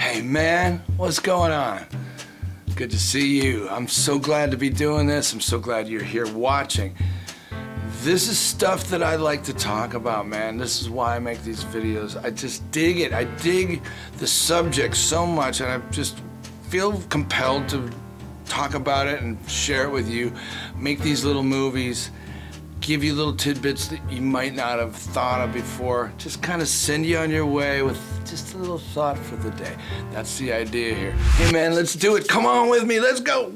Hey man, what's going on? Good to see you. I'm so glad to be doing this. I'm so glad you're here watching. This is stuff that I like to talk about, man. This is why I make these videos. I just dig it. I dig the subject so much, and I just feel compelled to talk about it and share it with you. Make these little movies, give you little tidbits that you might not have thought of before. Just kind of send you on your way with just a little thought for the day. That's the idea here. Hey man, let's do it. Come on with me, let's go.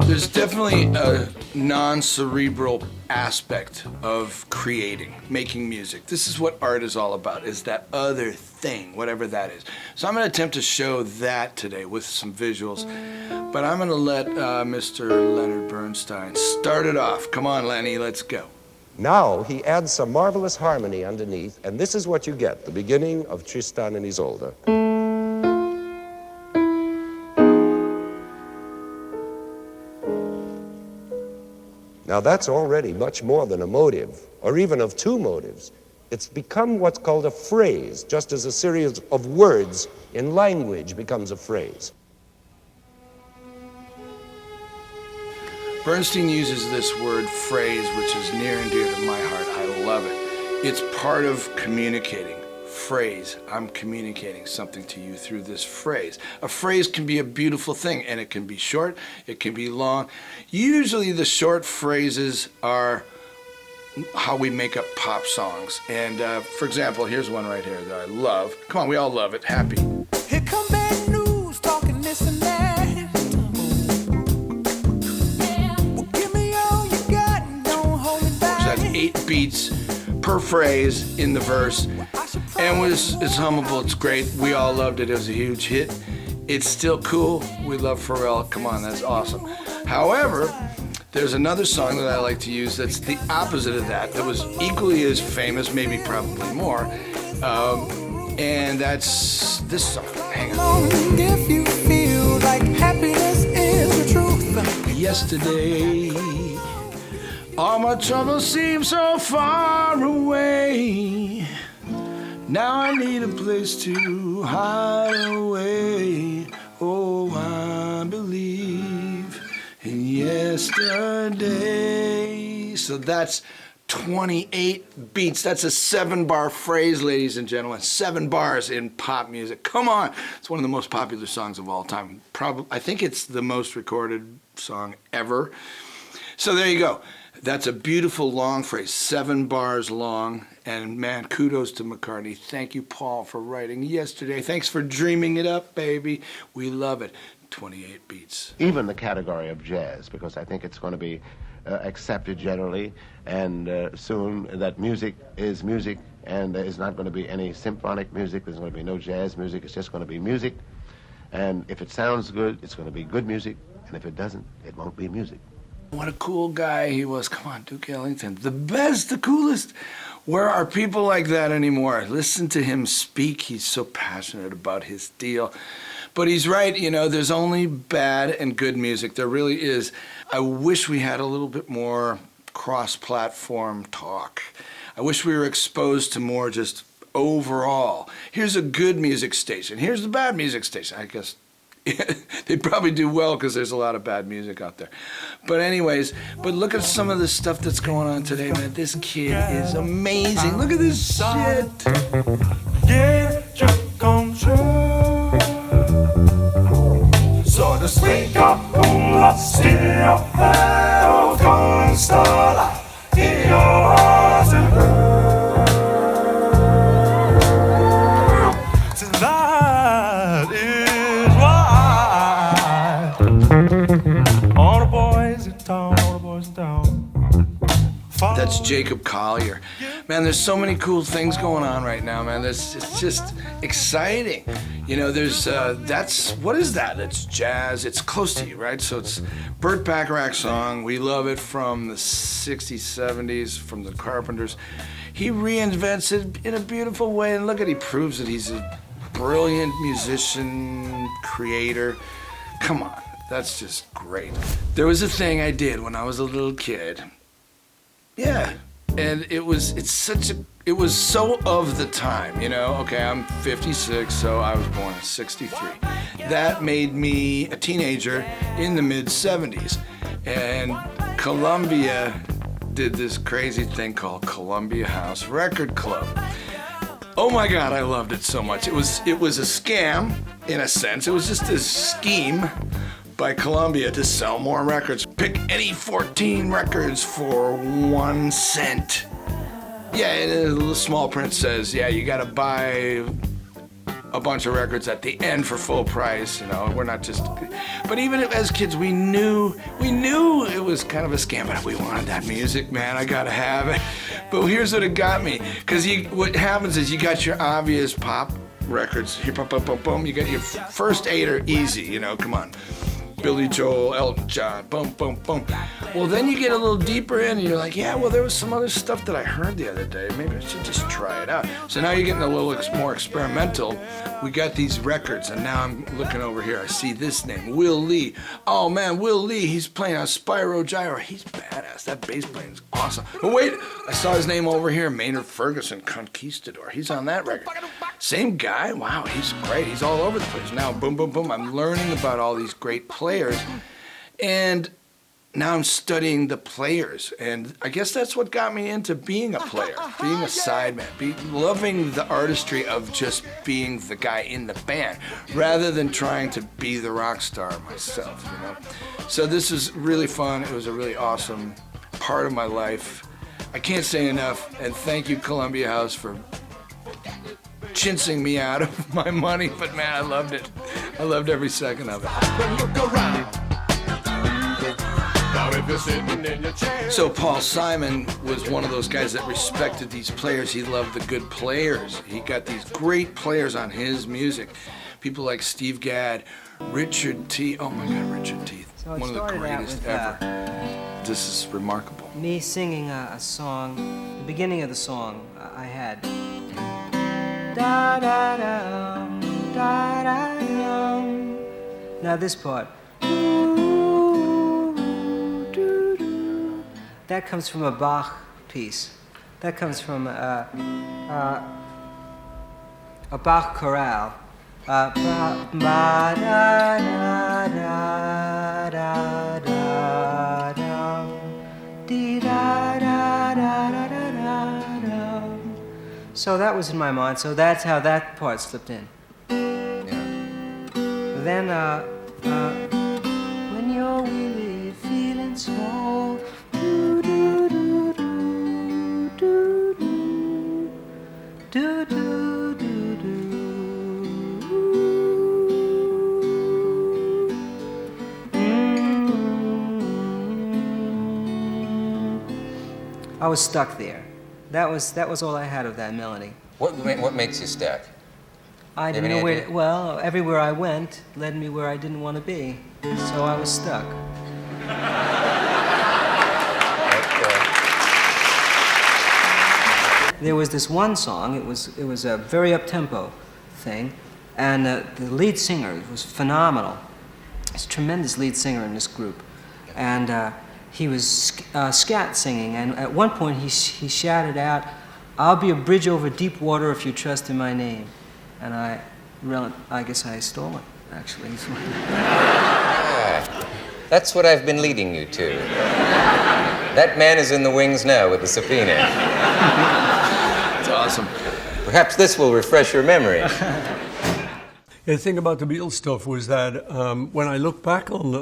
There's definitely a non-cerebral aspect of creating, making music. This is what art is all about, is that other thing, whatever that is. So I'm going to attempt to show that today with some visuals, but I'm going to let Mr. Leonard Bernstein start it off. Come on, Lenny, let's go. Now he adds some marvelous harmony underneath, and this is what you get, the beginning of Tristan and Isolde. Now that's already much more than a motive, or even of two motives. It's become what's called a phrase, just as a series of words in language becomes a phrase. Bernstein uses this word phrase, which is near and dear to my heart. I love it. It's part of communicating. Phrase. I'm communicating something to you through this phrase. A phrase can be a beautiful thing, and it can be short, it can be long. Usually the short phrases are how we make up pop songs. And for example, here's one right here that I love. Come on, we all love it. Happy. Here come bad news, talking this and that. Well, give me all you got and don't hold me back. So that's 8 beats per phrase in the verse. And it's hummable, it's great. We all loved it, it was a huge hit. It's still cool, we love Pharrell, come on, that's awesome. However, there's another song that I like to use that's the opposite of that was equally as famous, maybe probably more, and that's this song. Hang on. If you feel like happiness is the truth. Yesterday, all my troubles seem so far away. Now I need a place to hide away. Oh, I believe in yesterday. So that's 28 beats. That's a 7-bar phrase, ladies and gentlemen. 7 bars in pop music. Come on. It's one of the most popular songs of all time. I think it's the most recorded song ever. So there you go. That's a beautiful long phrase, 7 bars long. And man, kudos to McCartney. Thank you, Paul, for writing Yesterday. Thanks for dreaming it up, baby. We love it. 28 beats. Even the category of jazz, because I think it's going to be accepted generally, and soon that music is music, and there is not going to be any symphonic music. There's going to be no jazz music. It's just going to be music. And if it sounds good, it's going to be good music. And if it doesn't, it won't be music. What a cool guy he was. Come on, Duke Ellington. The best, the coolest. Where are people like that anymore? Listen to him speak. He's so passionate about his deal. But he's right, you know, there's only bad and good music. There really is. I wish we had a little bit more cross-platform talk. I wish we were exposed to more just overall. Here's a good music station. Here's the bad music station. I guess they'd probably do well because there's a lot of bad music out there. But anyways, but look at some of the stuff that's going on today, man. This kid is amazing. Look at this shit. Get your control. So to speak up, still constant in your heart and so that is why all the boys in town, all the boys in town. That's Jacob Collier. Man, there's so many cool things going on right now, man. It's just exciting. You know, there's, what is that? It's jazz. It's close to you, right? So it's Burt Bacharach song. We love it from the 60s, 70s, from the Carpenters. He reinvents it in a beautiful way, and look at, he proves that he's a brilliant musician, creator. Come on, that's just great. There was a thing I did when I was a little kid. Yeah, and it was so of the time, you know? Okay, I'm 56, so I was born in 63. That made me a teenager in the mid-70s. And Columbia did this crazy thing called Columbia House Record Club. Oh my God, I loved it so much. It was a scam, in a sense. It was just a scheme by Columbia to sell more records. Pick any 14 records for 1 cent. Yeah, and a little small print says, yeah, you gotta buy a bunch of records at the end for full price, you know, we're not just, but even as kids, we knew it was kind of a scam, but we wanted that music, man, I gotta have it. But here's what it got me, because what happens is you got your obvious pop records, here, boom, boom, boom, boom, you got your first 8 are easy, you know, come on. Billy Joel, Elton John, boom, boom, boom. Well, then you get a little deeper in and you're like, yeah, well, there was some other stuff that I heard the other day. Maybe I should just try it out. So now you're getting a little more experimental. We got these records, and now I'm looking over here. I see this name, Will Lee. Oh, man, Will Lee, he's playing on Spyro Gyro. He's badass. That bass playing is awesome. Oh, wait, I saw his name over here, Maynard Ferguson, Conquistador. He's on that record. Same guy? Wow, he's great. He's all over the place. Now, boom, boom, boom, I'm learning about all these great players. And now I'm studying the players. And I guess that's what got me into being a player, being a sideman, loving the artistry of just being the guy in the band, rather than trying to be the rock star myself, you know? So this was really fun. It was a really awesome part of my life. I can't say enough, and thank you, Columbia House, for chinsing me out of my money, but man, I loved it. I loved every second of it. So Paul Simon was one of those guys that respected these players. He loved the good players. He got these great players on his music. People like Steve Gadd, Richard T. Oh my God, Richard T. So One of the greatest ever. This is remarkable. Me singing a song, the beginning of the song I had. Da da da da da da. Now this part. That comes from a Bach piece. That comes from a Bach chorale. Ba da da da da da da. Dee da da da da da da. So that was in my mind. So that's how that part slipped in. Yeah. Then when you're really feeling small. Do, do, do, do. I was stuck there. That was all I had of that melody. What makes you stuck? I didn't know where. Well, everywhere I went led me where I didn't want to be, so I was stuck. There was this one song. It was a very up-tempo thing, and the lead singer was phenomenal. He's a tremendous lead singer in this group, and he was scat singing. And at one point, he shouted out, "I'll be a bridge over deep water if you trust in my name." And I guess I stole it, actually. Ah, that's what I've been leading you to. That man is in the wings now with the subpoena. Awesome. Perhaps this will refresh your memory. The thing about the Beatles stuff was that when I look back on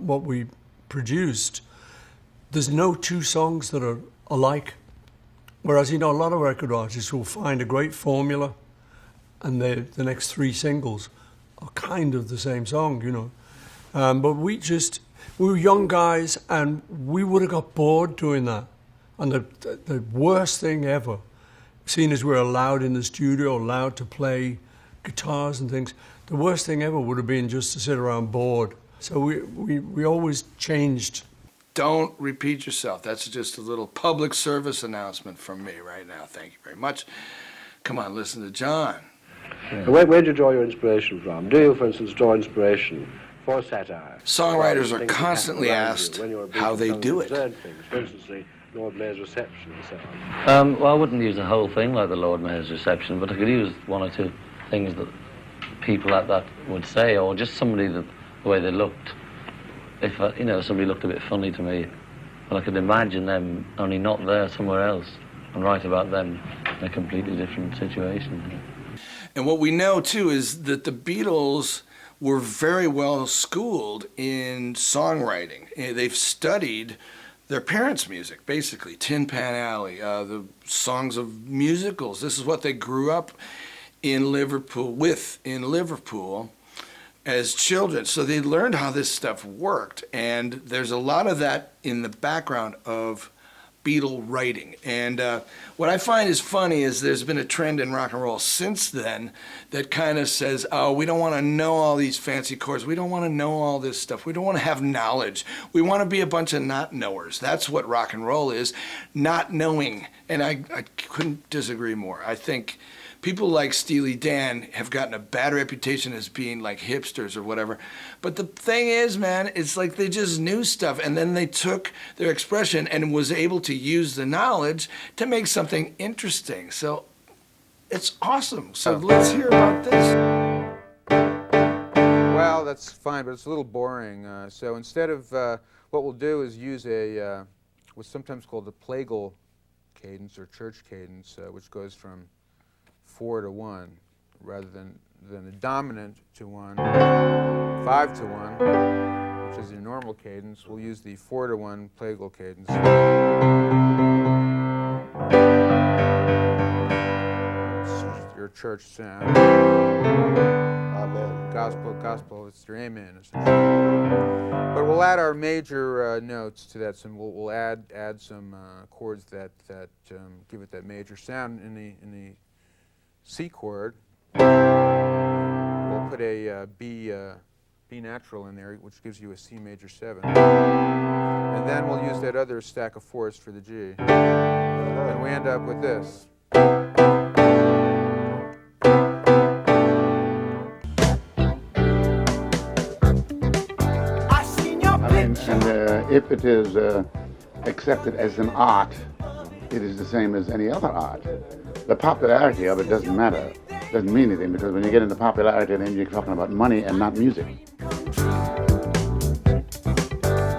what we produced, there's no 2 songs that are alike. Whereas, you know, a lot of record artists will find a great formula and the next 3 singles are kind of the same song, you know. But we were young guys and we would have got bored doing that. And the worst thing ever, seeing as we're allowed in the studio, allowed to play guitars and things. The worst thing ever would have been just to sit around bored. So we always changed. Don't repeat yourself. That's just a little public service announcement from me right now. Thank you very much. Come on, listen to John. Yeah. Where do you draw your inspiration from? Do you, for instance, draw inspiration for satire? Songwriters are constantly asked how they do it. Things, for instance, the Lord Mayor's reception and so on. Well, I wouldn't use the whole thing like the Lord Mayor's reception, but I could use one or two things that people at that would say, or just somebody that the way they looked. If somebody looked a bit funny to me, well, I could imagine them only not there, somewhere else, and write about them in a completely different situation. And what we know too is that the Beatles were very well schooled in songwriting. They've studied their parents' music, basically, Tin Pan Alley, the songs of musicals. This is what they grew up in Liverpool as children. So they learned how this stuff worked. And there's a lot of that in the background of Beatle writing. And what I find is funny is there's been a trend in rock and roll since then that kind of says, oh, we don't want to know all these fancy chords. We don't want to know all this stuff. We don't want to have knowledge. We want to be a bunch of not knowers. That's what rock and roll is, not knowing. And I couldn't disagree more. I think people like Steely Dan have gotten a bad reputation as being like hipsters or whatever. But the thing is, man, it's like they just knew stuff, and then they took their expression and was able to use the knowledge to make something interesting. So it's awesome. So let's hear about this. Well, that's fine, but it's a little boring. So instead of, what we'll do is use what's sometimes called the plagal cadence or church cadence, which goes from 4 to 1, rather than a dominant to 1, 5 to 1, which is your normal cadence. We'll use the 4 to 1 plagal cadence. It's your church sound. Amen. Gospel, it's your amen. But we'll add our major notes to that. We'll add some chords that give it that major sound in the C chord. We'll put a B natural in there, which gives you a C major 7. And then we'll use that other stack of 4s for the G. And we end up with this. And if it is accepted as an art, it is the same as any other art. The popularity of it doesn't matter, doesn't mean anything, because when you get into popularity, then you're talking about money and not music.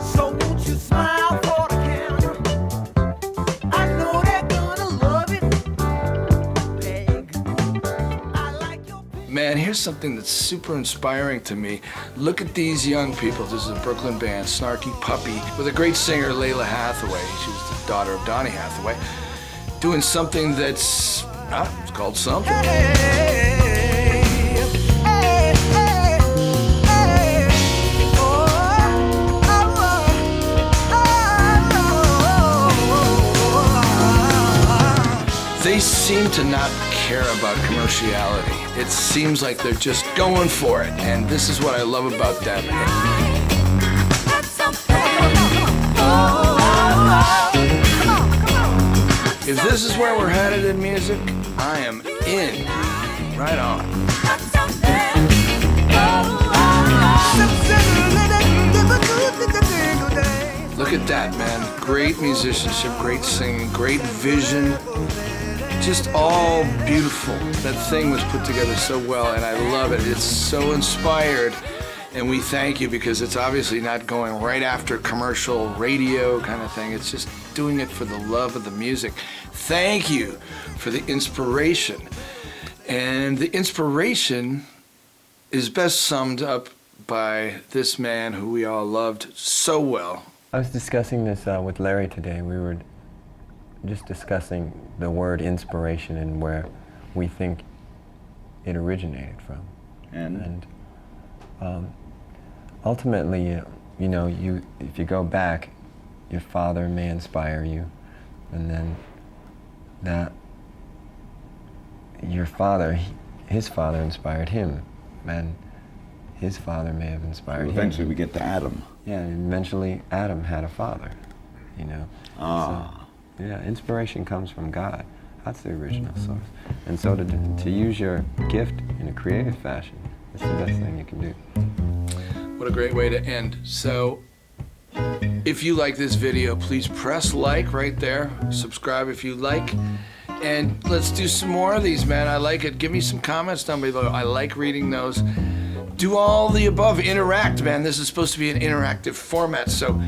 So won't you smile for the camera? I know they're gonna love it. Beg. I like your Man, here's something that's super inspiring to me. Look at these young people. This is a Brooklyn band, Snarky Puppy, with a great singer, Layla Hathaway. She was the daughter of Donny Hathaway, doing something that's, it's called something. They seem to not care about commerciality. It seems like they're just going for it, and this is what I love about them. If this is where we're headed in music, I am in. Right on. Look at that, man. Great musicianship, great singing, great vision. Just all beautiful. That thing was put together so well, and I love it. It's so inspired, and we thank you, because it's obviously not going right after commercial radio kind of thing. It's just doing it for the love of the music. Thank you for the inspiration. And the inspiration is best summed up by this man who we all loved so well. I was discussing this with Larry today. We were just discussing the word inspiration and where we think it originated from. And ultimately, you know, if you go back, your father may inspire you, and then that your father, his father inspired him, and his father may have inspired him. Eventually we get to Adam. Yeah, and eventually Adam had a father, you know. Ah. So, yeah, inspiration comes from God. That's the original source. And so to use your gift in a creative fashion, it's the best thing you can do. What a great way to end. So, if you like this video, please press like right there. Subscribe if you like. And let's do some more of these, man. I like it. Give me some comments down below. I like reading those. Do all the above. Interact, man. This is supposed to be an interactive format, so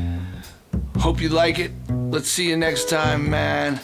hope you like it. Let's see you next time, man.